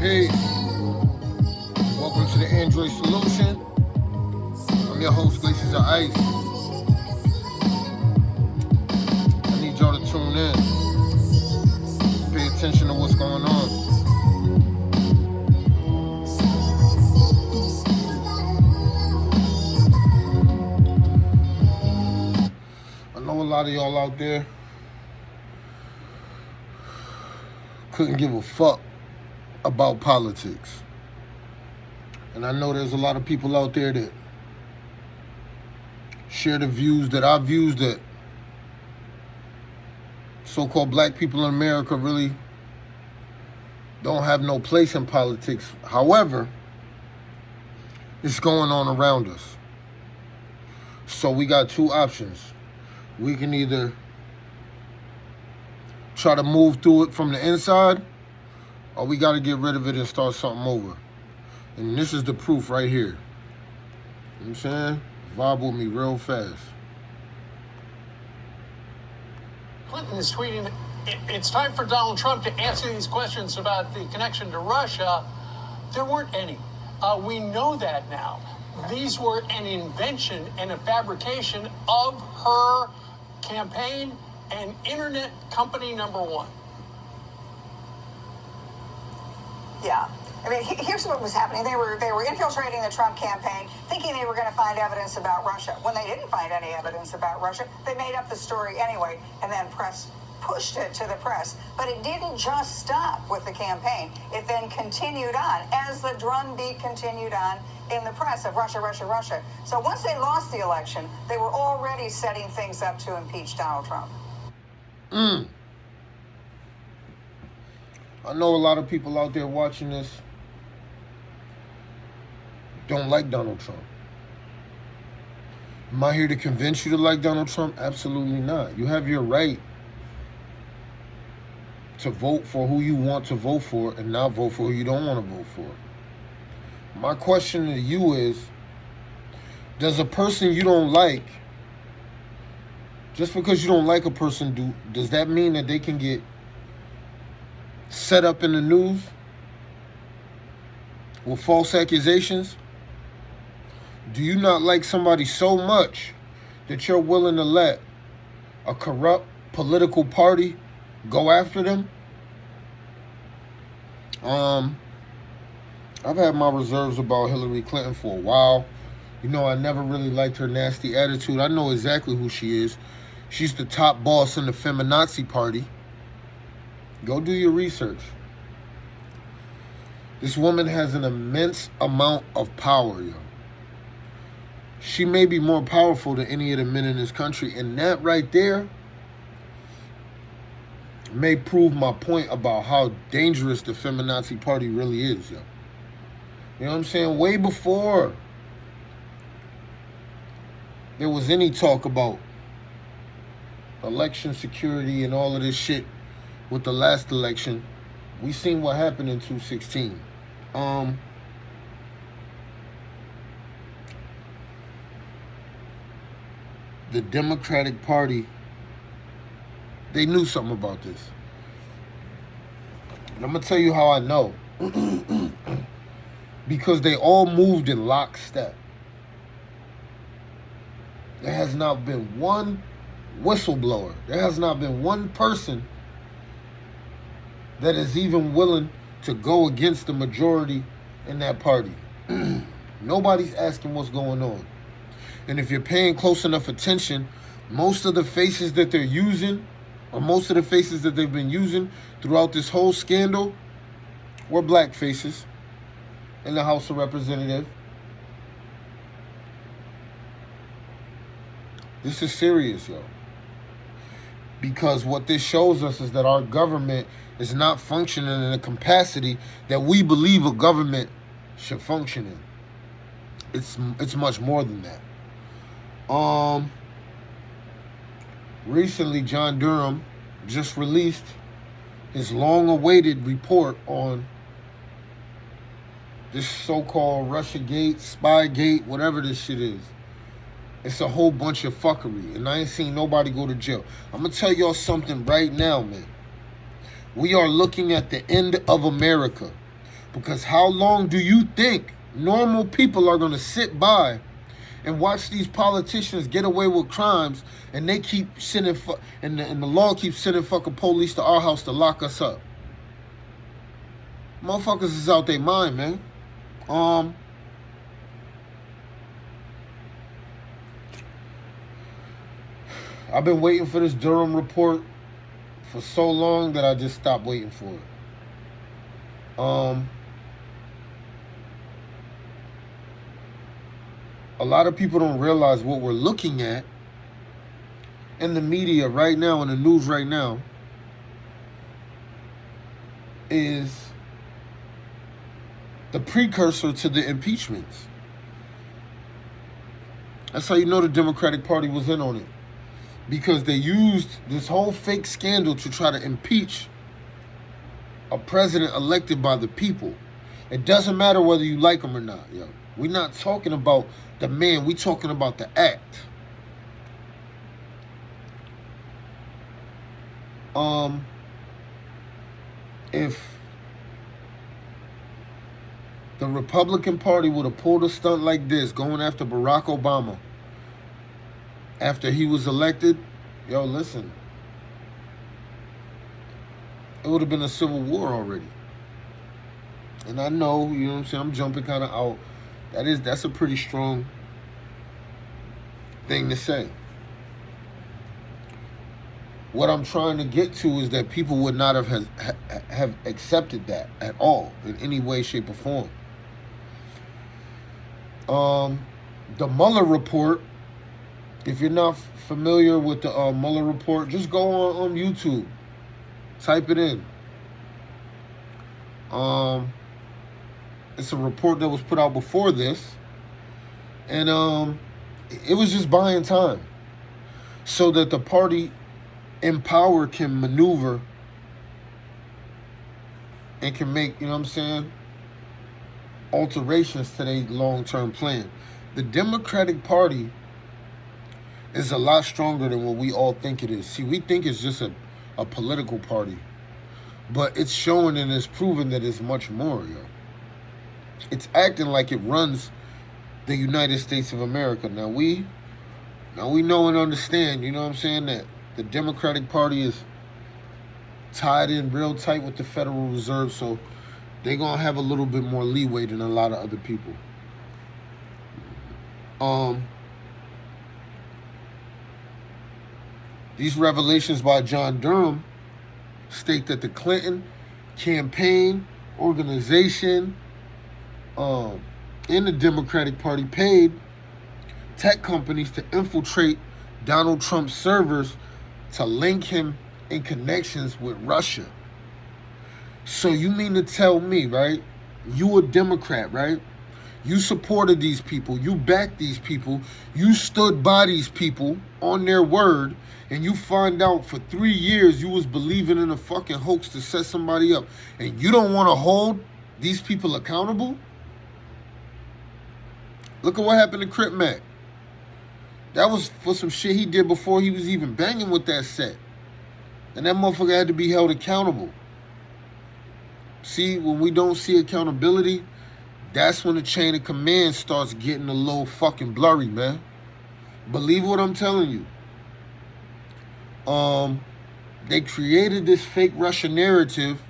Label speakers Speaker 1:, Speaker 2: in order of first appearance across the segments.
Speaker 1: Hey, welcome to the Android Solution. I'm your host, Glaciers of Ice. I need y'all to tune in. Pay attention to what's going on. I know a lot of y'all out there couldn't give a fuck about politics. And I know there's a lot of people out there that share the views that our views that so-called black people in America really don't have no place in politics. However, it's going on around us. So we got two options. We can either try to move through it from the inside, or we got to get rid of it and start something over. And this is the proof right here. You know what I'm saying? Vibe with me real fast.
Speaker 2: Clinton is tweeting, it's time for Donald Trump to answer these questions about the connection to Russia. There weren't any. We know that now. These were an invention and a fabrication of her campaign and internet company number one.
Speaker 3: Yeah. I mean, here's what was happening. They were infiltrating the Trump campaign, thinking they were going to find evidence about Russia. When they didn't find any evidence about Russia, they made up the story anyway, and then pushed it to the press. But it didn't just stop with the campaign. It then continued on as the drumbeat continued on in the press of Russia, Russia, Russia. So once they lost the election, they were already setting things up to impeach Donald Trump.
Speaker 1: I know a lot of people out there watching this don't like Donald Trump. Am I here to convince you to like Donald Trump? Absolutely not. You have your right to vote for who you want to vote for and not vote for who you don't want to vote for. My question to you is, does a person you don't like, just because you don't like a person, does that mean that they can get set up in the news with false accusations? Do you not like somebody so much that you're willing to let a corrupt political party go after them? I've had my reserves about Hillary Clinton for a while. You know, I never really liked her nasty attitude. I know exactly who she is. She's the top boss in the feminazi party. Go do your research. This woman has an immense amount of power, yo. She may be more powerful than any of the men in this country, and that right there may prove my point about how dangerous the feminazi party really is, yo. You know what I'm saying? Way before there was any talk about election security and all of this shit with the last election, we seen what happened in 2016. The Democratic Party, they knew something about this. And I'm going to tell you how I know. Because they all moved in lockstep. There has not been one whistleblower. There has not been one person that is even willing to go against the majority in that party. Nobody's asking what's going on. And if you're paying close enough attention, most of the faces that they're using, or most of the faces that they've been using throughout this whole scandal, were black faces in the House of Representatives. This is serious, yo. Because what this shows us is that our government is not functioning in a capacity that we believe a government should function in. It's much more than that. Recently, John Durham just released his long-awaited report on this so-called Russiagate, Spygate, whatever this shit is. It's a whole bunch of fuckery, and I ain't seen nobody go to jail. I'm going to tell y'all something right now, man. We are looking at the end of America. Because how long do you think normal people are going to sit by and watch these politicians get away with crimes, and they keep sending and the law keeps sending fucking police to our house to lock us up? Motherfuckers is out their mind, man. I've been waiting for this Durham report for so long that I just stopped waiting for it. A lot of people don't realize what we're looking at in the media right now, in the news right now, is the precursor to the impeachments. That's how you know the Democratic Party was in on it. Because they used this whole fake scandal to try to impeach a president elected by the people. It doesn't matter whether you like him or not, yo. We're not talking about the man, we're talking about the act. If the Republican Party would have pulled a stunt like this, going after Barack Obama after he was elected, yo, listen, it would have been a civil war already. And I know, you know what I'm saying, I'm jumping kind of out. That's a pretty strong thing to say. What I'm trying to get to is that people would not have accepted that at all in any way, shape, or form. The Mueller report, if you're not familiar with the Mueller report, just go on YouTube. Type it in. It's a report that was put out before this. And it was just buying time so that the party in power can maneuver and can make, you know what I'm saying, alterations to their long-term plan. The Democratic Party is a lot stronger than what we all think it is. See, we think it's just a political party, but it's showing and it's proven that it's much more, yo. It's acting like it runs the United States of America. Now we know and understand, you know what I'm saying, that the Democratic Party is tied in real tight with the Federal Reserve, so they're going to have a little bit more leeway than a lot of other people. These revelations by John Durham state that the Clinton campaign organization and the Democratic Party paid tech companies to infiltrate Donald Trump's servers to link him in connections with Russia. So you mean to tell me, right? You a Democrat, right? You supported these people. You backed these people. You stood by these people on their word. And you find out for 3 years you was believing in a fucking hoax to set somebody up. And you don't want to hold these people accountable? Look at what happened to Crip Mac. That was for some shit he did before he was even banging with that set. And that motherfucker had to be held accountable. See, when we don't see accountability, that's when the chain of command starts getting a little fucking blurry, man. Believe what I'm telling you. They created this fake Russia narrative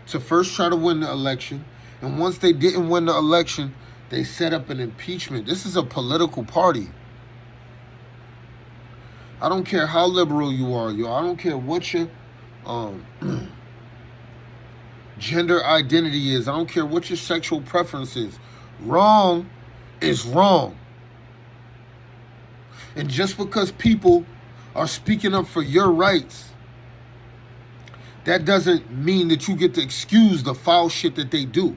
Speaker 1: to first try to win the election. And once they didn't win the election, they set up an impeachment. This is a political party. I don't care how liberal you are, yo. I don't care what your gender identity is. I don't care what your sexual preference is. Wrong is wrong. And just because people are speaking up for your rights, that doesn't mean that you get to excuse the foul shit that they do.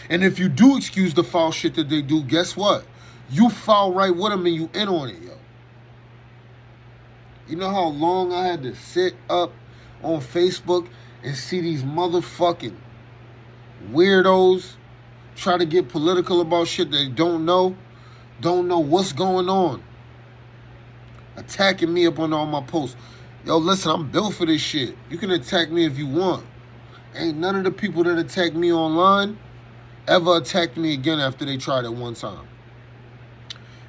Speaker 1: And if you do excuse the foul shit that they do, guess what? You foul right with them and you in on it, yo. You know how long I had to sit up on Facebook and see these motherfucking weirdos try to get political about shit they don't know what's going on, attacking me up on all my posts. Yo, listen, I'm built for this shit. You can attack me if you want. Ain't none of the people that attacked me online ever attacked me again after they tried it one time.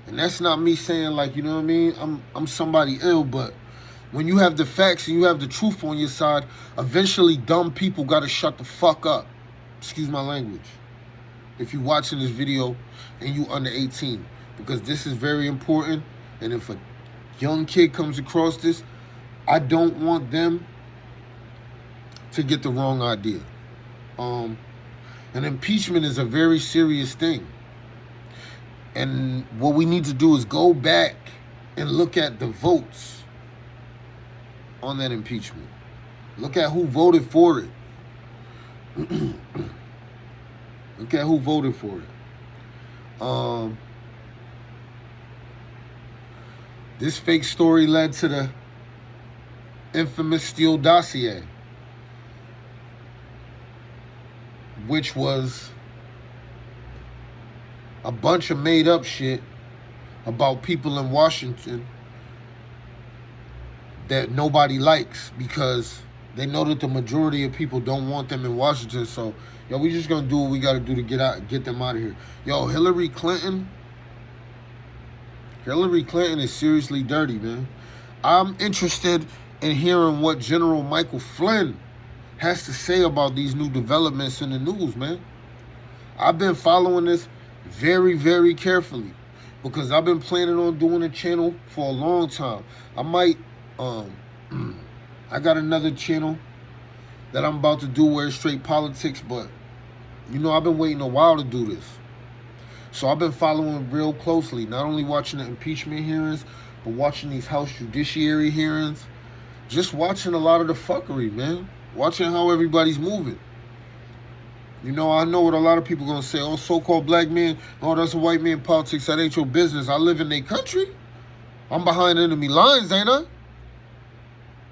Speaker 1: And that's not me saying like, you know what I mean? I'm somebody ill, but when you have the facts and you have the truth on your side, eventually dumb people got to shut the fuck up. Excuse my language. If you're watching this video and you under 18, because this is very important. And if a young kid comes across this, I don't want them to get the wrong idea. An impeachment is a very serious thing. And what we need to do is go back and look at the votes on that impeachment. Look at who voted for it. Look at who voted for it. This fake story led to the infamous Steele dossier, which was a bunch of made up shit about people in Washington that nobody likes because they know that the majority of people don't want them in Washington. So, yo, we just gonna do what we gotta do to get them out of here. Yo, Hillary Clinton is seriously dirty, man. I'm interested in hearing what General Michael Flynn has to say about these new developments in the news, man. I've been following this very, very carefully because I've been planning on doing a channel for a long time. I might, I got another channel that I'm about to do where it's straight politics, but, you know, I've been waiting a while to do this. So I've been following real closely, not only watching the impeachment hearings, but watching these House Judiciary hearings. Just watching a lot of the fuckery, man. Watching how everybody's moving. You know, I know what a lot of people going to say. Oh, so-called black man, oh, that's a white man politics. That ain't your business. I live in their country. I'm behind enemy lines, ain't I?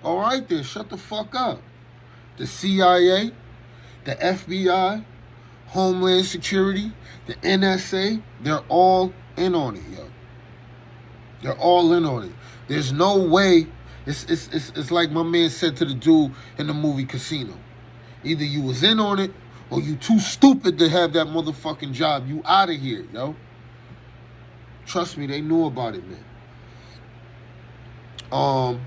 Speaker 1: All right, then. Shut the fuck up. The CIA, the FBI, Homeland Security, the NSA, they're all in on it, yo. They're all in on it. There's no way. It's like my man said to the dude in the movie Casino. Either you was in on it or you too stupid to have that motherfucking job. You out of here, yo. Trust me, they knew about it, man.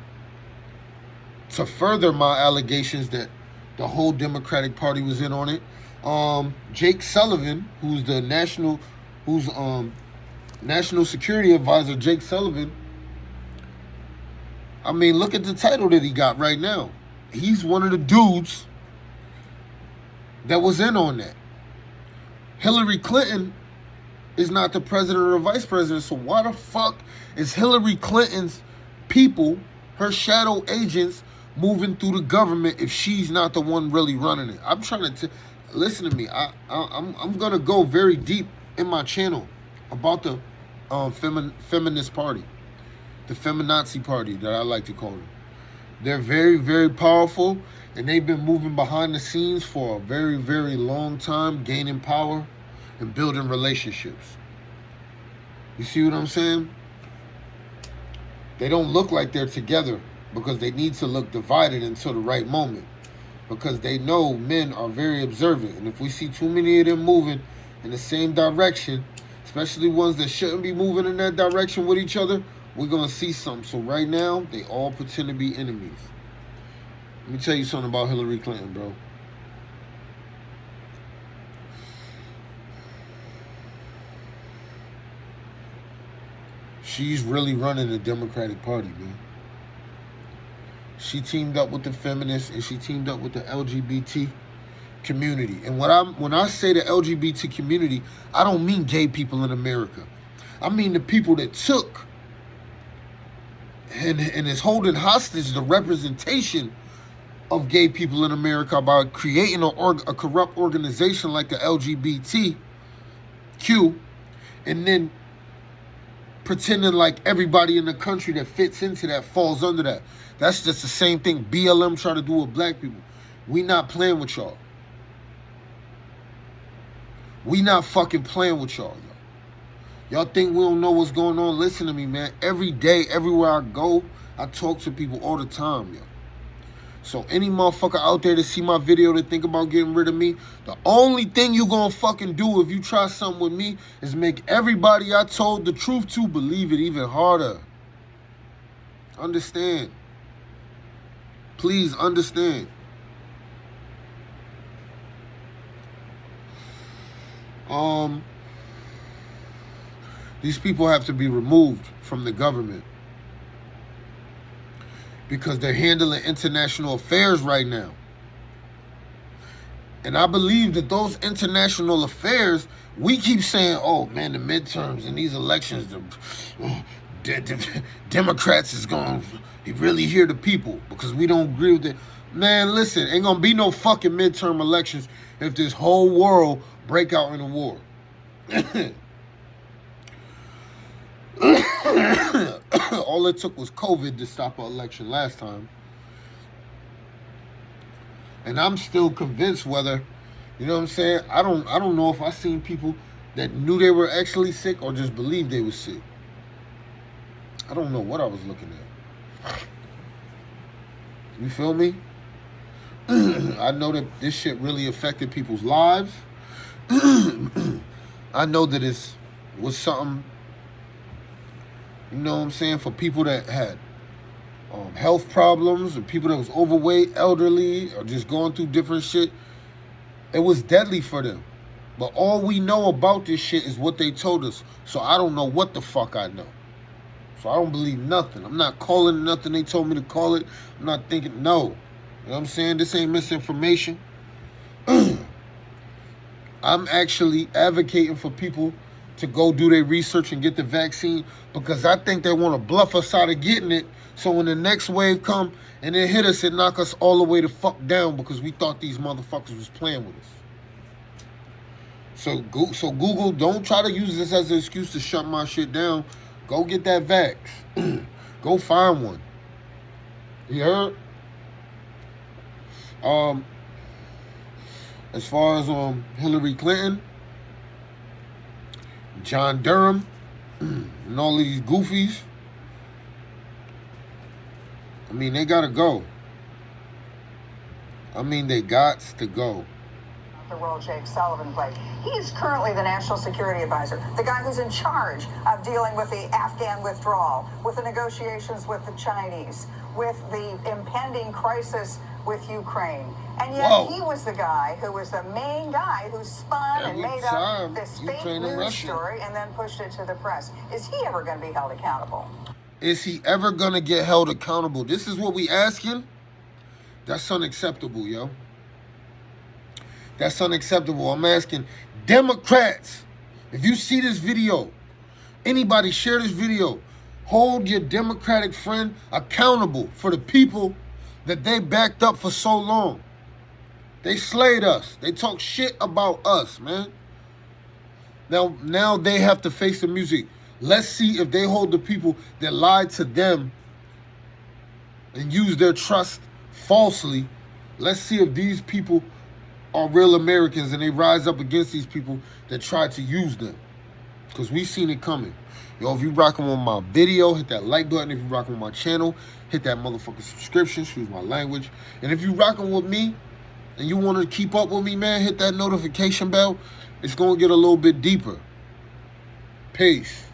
Speaker 1: To further my allegations that the whole Democratic Party was in on it, Jake Sullivan, who's the national security advisor, Jake Sullivan, I mean, look at the title that he got right now. He's one of the dudes that was in on that. Hillary Clinton is not the president or the vice president, so why the fuck is Hillary Clinton's people, her shadow agents, moving through the government if she's not the one really running it? I'm trying to listen to me. I'm gonna go very deep in my channel about the feminist party, the feminazi party that I like to call them. They're very, very powerful, and they've been moving behind the scenes for a very, very long time, gaining power and building relationships. You see what I'm saying? They don't look like they're together because they need to look divided until the right moment, because they know men are very observant, and if we see too many of them moving in the same direction, especially ones that shouldn't be moving in that direction with each other, we're going to see something. So right now, they all pretend to be enemies. Let me tell you something about Hillary Clinton, bro. She's really running the Democratic Party, man. She teamed up with the feminists and she teamed up with the LGBT community. And when I say the LGBT community, I don't mean gay people in America. I mean the people that took and is holding hostage the representation of gay people in America by creating a corrupt organization like the LGBTQ and then pretending like everybody in the country that fits into that falls under that. That's just the same thing BLM try to do with black people. We not playing with y'all. We not fucking playing with y'all. Y'all think we don't know what's going on? Listen to me, man. Every day, everywhere I go, I talk to people all the time, yo. So any motherfucker out there to see my video to think about getting rid of me, the only thing you gonna fucking do if you try something with me is make everybody I told the truth to believe it even harder. Understand. Please understand. These people have to be removed from the government because they're handling international affairs right now. And I believe that those international affairs, we keep saying, oh man, the midterms and these elections, the Democrats is going to really hear the people because we don't agree with it. Man, listen, ain't going to be no fucking midterm elections if this whole world break out in a war. All it took was COVID to stop an election last time. And I'm still convinced whether, you know what I'm saying? I don't know if I seen people that knew they were actually sick or just believed they were sick. I don't know what I was looking at. You feel me? I know that this shit really affected people's lives. I know that it was something, you know what I'm saying, for people that had health problems or people that was overweight, elderly, or just going through different shit. It was deadly for them. But all we know about this shit is what they told us. So I don't know what the fuck I know. So I don't believe nothing. I'm not calling nothing they told me to call it. I'm not thinking, no. You know what I'm saying? This ain't misinformation. I'm actually advocating for people to go do their research and get the vaccine because I think they want to bluff us out of getting it. So when the next wave come and it hit us, it knock us all the way the fuck down because we thought these motherfuckers was playing with us. So Google, don't try to use this as an excuse to shut my shit down. Go get that vax. Go find one. You heard? As far as Hillary Clinton, John Durham, and all these goofies, I mean, they gotta go. I mean, they gots to go.
Speaker 3: The role Jake Sullivan played. He is currently the National Security Advisor, the guy who's in charge of dealing with the Afghan withdrawal, with the negotiations with the Chinese, with the impending crisis with Ukraine. And yet he was the guy who was the main guy who spun and made up this fake news story and then pushed it to the press. Is he ever going to be held accountable?
Speaker 1: Is he ever going to get held accountable? This is what we asking? That's unacceptable, yo. That's unacceptable. I'm asking Democrats, if you see this video, anybody share this video, hold your Democratic friend accountable for the people that they backed up for so long. They slayed us. They talk shit about us, man. Now they have to face the music. Let's see if they hold the people that lied to them and used their trust falsely. Let's see if these people are real Americans and they rise up against these people that tried to use them. Because we seen it coming. Yo, if you rocking with my video, hit that like button. If you rocking with my channel, hit that motherfucking subscription. Excuse my language. And if you rocking with me and you want to keep up with me, man, hit that notification bell. It's going to get a little bit deeper. Peace.